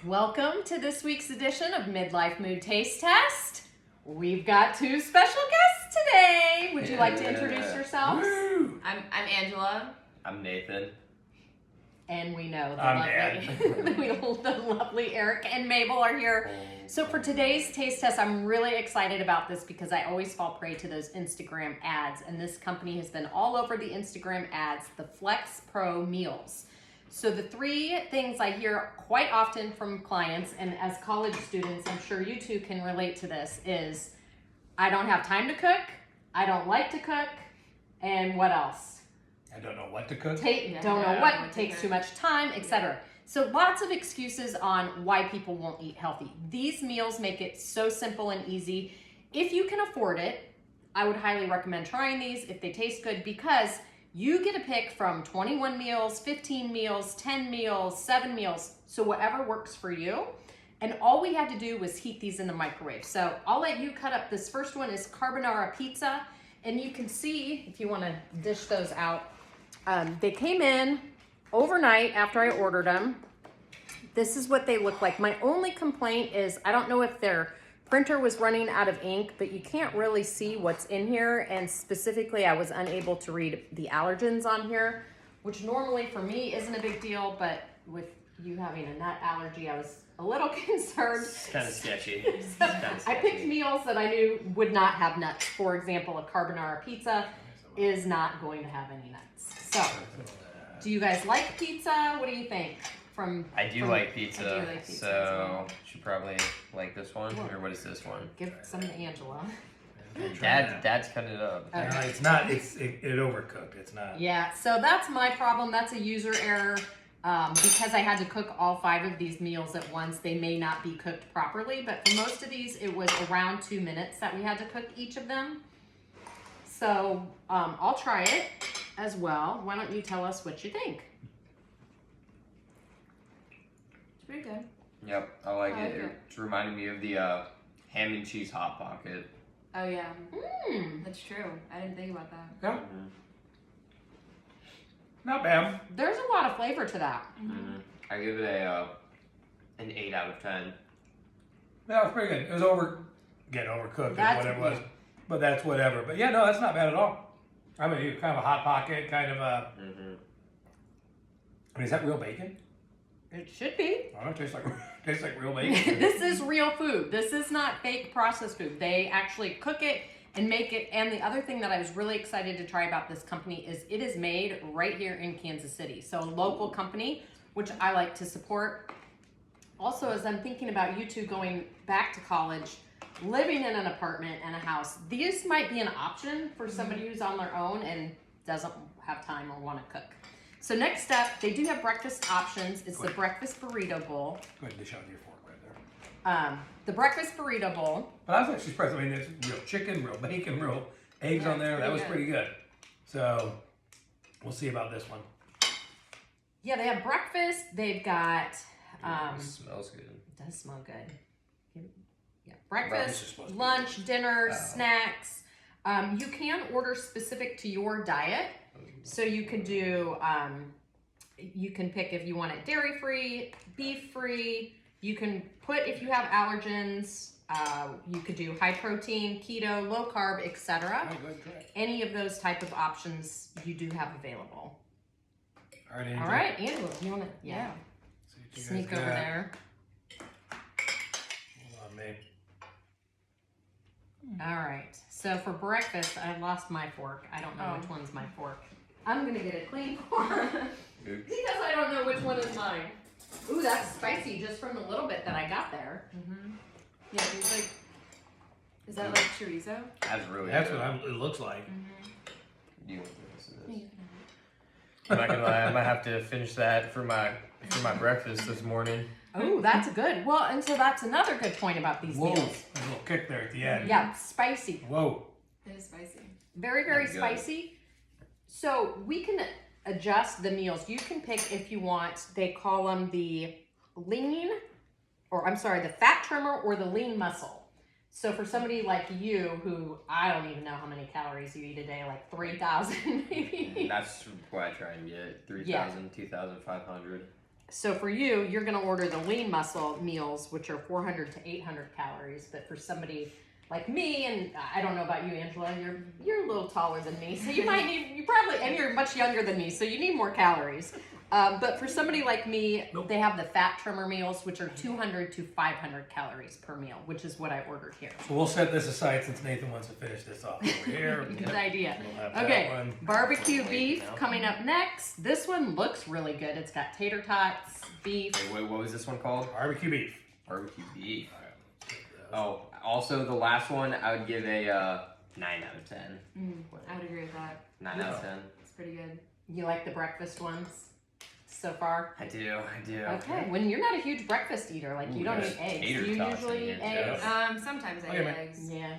Welcome to this week's edition of Midlife Mood Taste Test. We've got two special guests today. Would you like to introduce yourselves? I'm Angela. I'm Nathan. And we know the I'm lovely Eric and Mabel are here. So for today's taste test, I'm really excited about this because I always fall prey to those Instagram ads. And this company has been all over the Instagram ads, the Flex Pro meals. So the three things I hear quite often from clients, and as college students, I'm sure you two can relate to this, is I don't have time to cook, I don't like to cook, and what else? I don't know what to cook. Don't know what, takes too much time, etc. So lots of excuses on why people won't eat healthy. These meals make it so simple and easy. If you can afford it, I would highly recommend trying these if they taste good, because you get to pick from 21 meals, 15 meals, 10 meals, 7 meals, so whatever works for you. And all we had to do was heat these in the microwave. So I'll let you cut up. This first one is Carbonara pizza. And you can see, if you want to dish those out, they came in overnight after I ordered them. This is what they look like. My only complaint is I don't know if their printer was running out of ink, but you can't really see what's in here. And specifically, I was unable to read the allergens on here, which normally for me isn't a big deal, but with you having a nut allergy, I was a little concerned. It's kind of sketchy. I picked meals that I knew would not have nuts. For example, a carbonara pizza is not going to have any nuts. So, do you guys like pizza? What do you think? I do like pizza, I do like pizza so as well. should probably like this one, or what is this one? Give some to Angela. Dad's cut it up. Okay. No, it's not. It overcooked. It's not. Yeah, so that's my problem. That's a user error. Because I had to cook all 5 of these meals at once, they may not be cooked properly, but for most of these, it was around 2 minutes that we had to cook each of them. So I'll try it as well. Why don't you tell us what you think? It's pretty good. Yep, I like I like it. it. It's reminding me of the ham and cheese hot pocket. Oh yeah, Mmm, that's true. I didn't think about that. Yeah. Not bad. there's a lot of flavor to that. I give it an 8 out of 10. Yeah, it was pretty good. It was overcooked. That's Is what it was. good. But that's whatever. But yeah, no, that's not bad at all. I mean, you kind of a hot pocket, kind of a. I mean, is that real bacon? It should be. Oh, it tastes like real bacon. This is real food. This is not fake processed food. They actually cook it and make it. And the other thing that I was really excited to try about this company is it is made right here in Kansas City. So a local company, which I like to support. Also, as I'm thinking about you two going back to college, living in an apartment and a house, these might be an option for somebody who's on their own and doesn't have time or want to cook. So next up, they do have breakfast options. It's the breakfast burrito bowl. Go ahead and dish out your fork right there. The breakfast burrito bowl. But I was actually surprised. I mean, there's real chicken, real bacon, real eggs Yeah, on there. it's That was pretty pretty good. So we'll see about this one. Yeah, they have breakfast. They've got, It smells good. it does smell good. Yeah, Breakfast is breakfast, supposed to be lunch, dinner, Oh. snacks. You can order specific to your diet. So you can do, you can pick if you want it dairy-free, beef-free. You can put if you have allergens. You could do high protein, keto, low carb, etc. Oh, go ahead and try it. Any of those type of options you do have available. All right, Angel. All right, Angela, you want to? Yeah. See what you guys Sneak over got. there. Hold on, man. All right. So for breakfast, I lost my fork. I don't know which one's my fork. I'm gonna get a clean fork Oops. because I don't know which one is mine. Ooh, that's spicy just from the little bit that I got there. Yeah, it's like. Is that like chorizo? That's really That's good. what it looks like. You want this and this. I'm not gonna lie, I might have to finish that for my breakfast this morning. Oh, that's good. Well, and so that's another good point about these Whoa, meals. a little kick there at the end. Yeah, spicy. Whoa. It is spicy. Very, very That's good. spicy. So we can adjust the meals. You can pick if you want. They call them the lean, or I'm sorry, the fat trimmer or the lean muscle. So for somebody like you, who I don't even know how many calories you eat a day, like 3,000 maybe. That's what I try and get. 3,000, 2,500. So for you, you're gonna order the lean muscle meals, which are 400 to 800 calories. But for somebody like me, and I don't know about you, Angela, you're a little taller than me, so you probably, and you're much younger than me, so you need more calories. But for somebody like me, they have the fat trimmer meals, which are 200 to 500 calories per meal, which is what I ordered here. So we'll set this aside since Nathan wants to finish this off over here. Good idea. We'll have that Okay, one. barbecue beef coming up next. This one looks really good. It's got tater tots, beef. Wait, what was this one called? Barbecue beef. Barbecue beef. Oh, also the last one, I would give a 9 out of 10. I would agree with that. 9 out of 10. It's pretty good. You like the breakfast ones so far? I do. Okay, when you're not a huge breakfast eater, like you don't there's eat eggs. tater You tots usually in eat here, eggs. too. Sometimes I Okay, eat man. eggs. Yeah.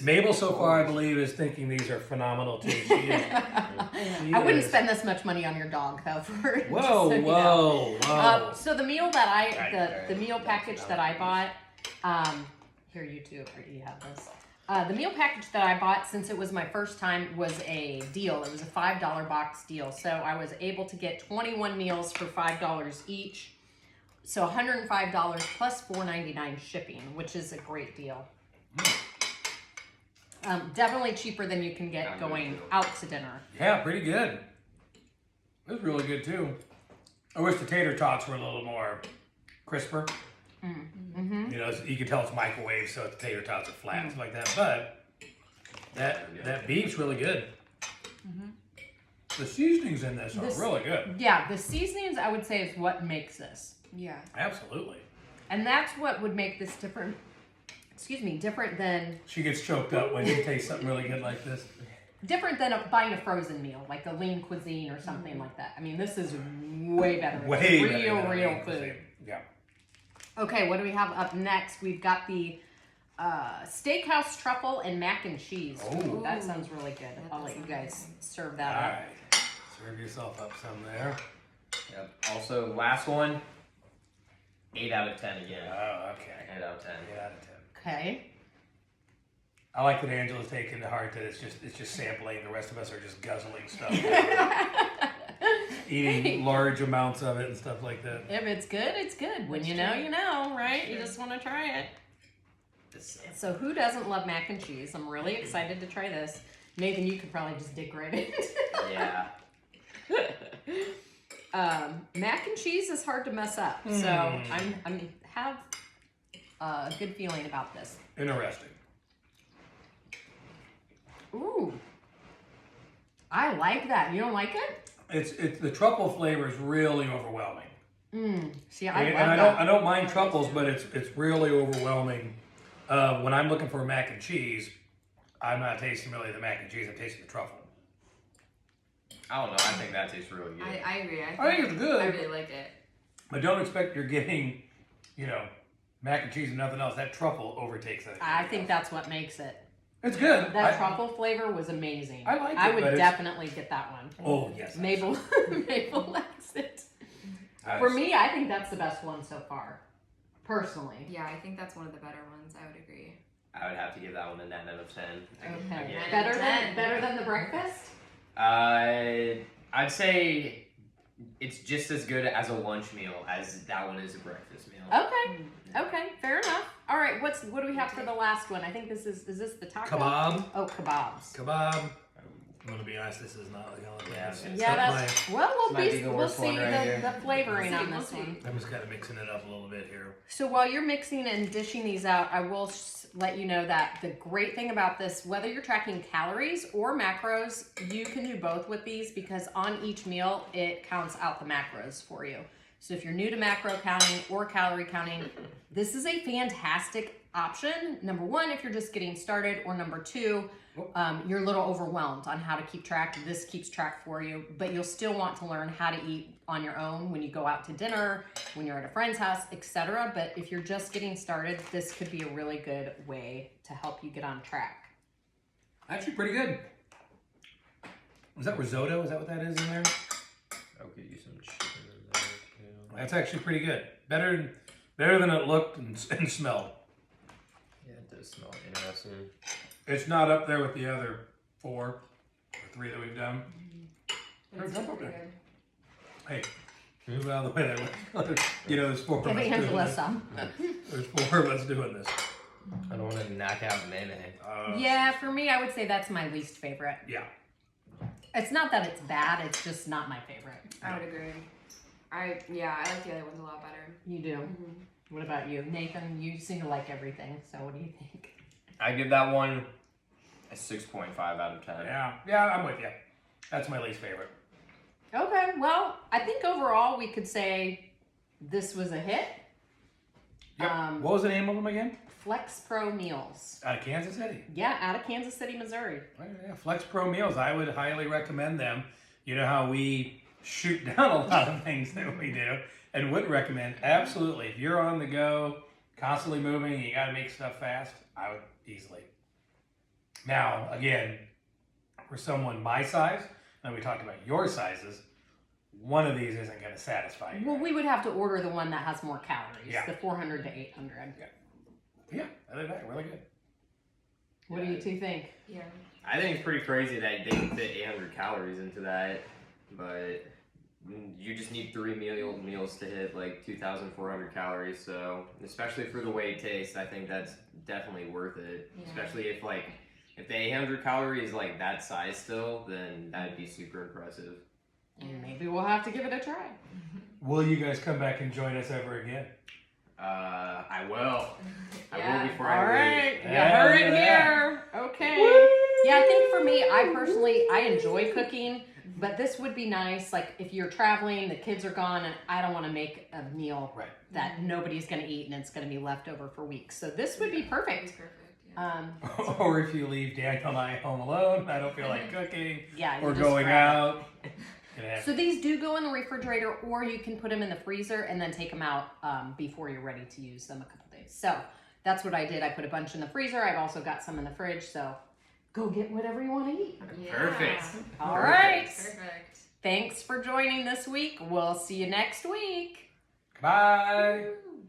Mabel so far, I believe, is thinking these are phenomenal too. She is, I wouldn't spend this much money on your dog though. For Whoa, just so you know. whoa. So the meal that Right. the meal package that I bought, here you two, you have this. The meal package that I bought, since it was my first time, was a deal. It was a $5 box deal. So I was able to get 21 meals for $5 each. So $105 plus $4.99 shipping, which is a great deal. Definitely cheaper than you can get going out to dinner. Yeah, pretty good. It was really good too. I wish the tater tots were a little more crisper. Mm-hmm. You know, you can tell it's microwave, so the tater tots are flat, stuff like that. But that beef's really good. The seasonings in this are really good. Yeah, the seasonings I would say is what makes this. Yeah. Absolutely. And that's what would make this different. Different than She gets choked up when she tastes something really good like this. buying a frozen meal, like a lean cuisine or something like that. I mean, this is way better. It's Way real, better than real lean food. cuisine. Yeah. Okay, what do we have up next? We've got the steakhouse truffle and mac and cheese. Ooh, that sounds really good. I'll let you guys serve that All up. right. Serve yourself up some there. Yep. Also, last one, 8 out of 10 again. Oh, okay. 8 out of 10. 8 out of 10. Okay. I like that Angela's taking to heart that it's just sampling. The rest of us are just guzzling stuff, eating large amounts of it and stuff like that. If it's good, it's good. When you know, you know, right? You just want to try it. So who doesn't love mac and cheese? I'm really excited to try this. Nathan, you could probably just dig right in. Yeah. Mac and cheese is hard to mess up, so I'm have a good feeling about this. Interesting. Ooh, I like that. You don't like it? It's the truffle flavor is really overwhelming. See, I love And that. I don't mind truffles, but it's really overwhelming. When I'm looking for mac and cheese, I'm not tasting really the mac and cheese. I'm tasting the truffle. I don't know. I think that tastes really good. I agree. I think it's good. I really like it. But don't expect you're getting, mac and cheese and nothing else. That truffle overtakes that. I think that's what makes it. It's good. That truffle flavor was amazing. I like it, I but would it's- definitely get that one. Oh yes. Mabel likes it. For me, I think that's the best one so far. Personally. Yeah, I think that's one of the better ones. I would agree. I would have to give that one a 9 out of 10. Okay. Again. Better than the breakfast? I'd say it's just as good as a lunch meal as that one is a breakfast meal. Okay, fair enough. All right, what do we have for the last one? I think this is this the taco? Kebab. Oh, kebabs. Kebab. I'm gonna be honest. This is not like all Yeah. Yeah, that's well. might be the We'll worst see one right here. the flavoring on We'll this see. one. I'm just kind of mixing it up a little bit here. So while you're mixing and dishing these out, I will let you know that the great thing about this, whether you're tracking calories or macros, you can do both with these because on each meal, it counts out the macros for you. So if you're new to macro counting or calorie counting, this is a fantastic option. Number one, if you're just getting started, or number two, you're a little overwhelmed on how to keep track. This keeps track for you, but you'll still want to learn how to eat on your own when you go out to dinner, when you're at a friend's house, etc. But if you're just getting started, this could be a really good way to help you get on track. Actually, pretty good. Is that risotto? Is that what that is in there? I'll get you some chicken in there too. That's actually pretty good. Better than it looked and smelled. Yeah, it does smell interesting. It's not up there with the other 4 or 3 that we've done. It's Jump up pretty there. good. Hey, Move out of the way. You know, there's 4 of us Give doing Angela this. some. There's 4 of us doing this. I don't want to knock out mayonnaise. Yeah, for me, I would say that's my least favorite. Yeah. It's not that it's bad, it's just not my favorite. I would agree. I like the other ones a lot better. You do. What about you? Nathan, you seem to like everything, so what do you think? I give that one a 6.5 out of 10. Yeah, I'm with you. That's my least favorite. Okay, well, I think overall we could say this was a hit. Yep. What was the name of them again? Flex Pro Meals. Out of Kansas City. Yeah, out of Kansas City, Missouri. Yeah, Flex Pro Meals. I would highly recommend them. You know how we shoot down a lot of things that we do, and would recommend absolutely. If you're on the go, constantly moving, and you got to make stuff fast, I would easily. Now, again, for someone my size, and we talked about your sizes, one of these isn't going to satisfy you. Well, we would have to order the one that has more calories, Yeah. the 400 to 800. Yeah, other than that, really good. What do you two think? Yeah. I think it's pretty crazy that they can fit 800 calories into that, but you just need 3 meals to hit like 2,400 calories. So, especially for the way it tastes, I think that's definitely worth it. Yeah. Especially if the 800 calories is like that size still, then that'd be super impressive. And maybe we'll have to give it a try. Will you guys come back and join us ever again? I will. I Yeah. will before All I right, leave. you Yeah, heard look it at that. here. Okay. Yeah, I think for me, I enjoy cooking, but this would be nice. Like if you're traveling, the kids are gone, and I don't want to make a meal Right. that nobody's going to eat and it's going to be left over for weeks. So this would be It's perfect. perfect. Yeah. Or if you leave Daniel and I home alone, I don't feel like cooking, Yeah. you or just going grab it. out. Gonna have- So these do go in the refrigerator, or you can put them in the freezer and then take them out before you're ready to use them a couple days. So that's what I did. I put a bunch in the freezer. I've also got some in the fridge. So go get whatever you want to eat. Yeah. Perfect. All right. Perfect. Thanks for joining this week. We'll see you next week. Bye. Woo.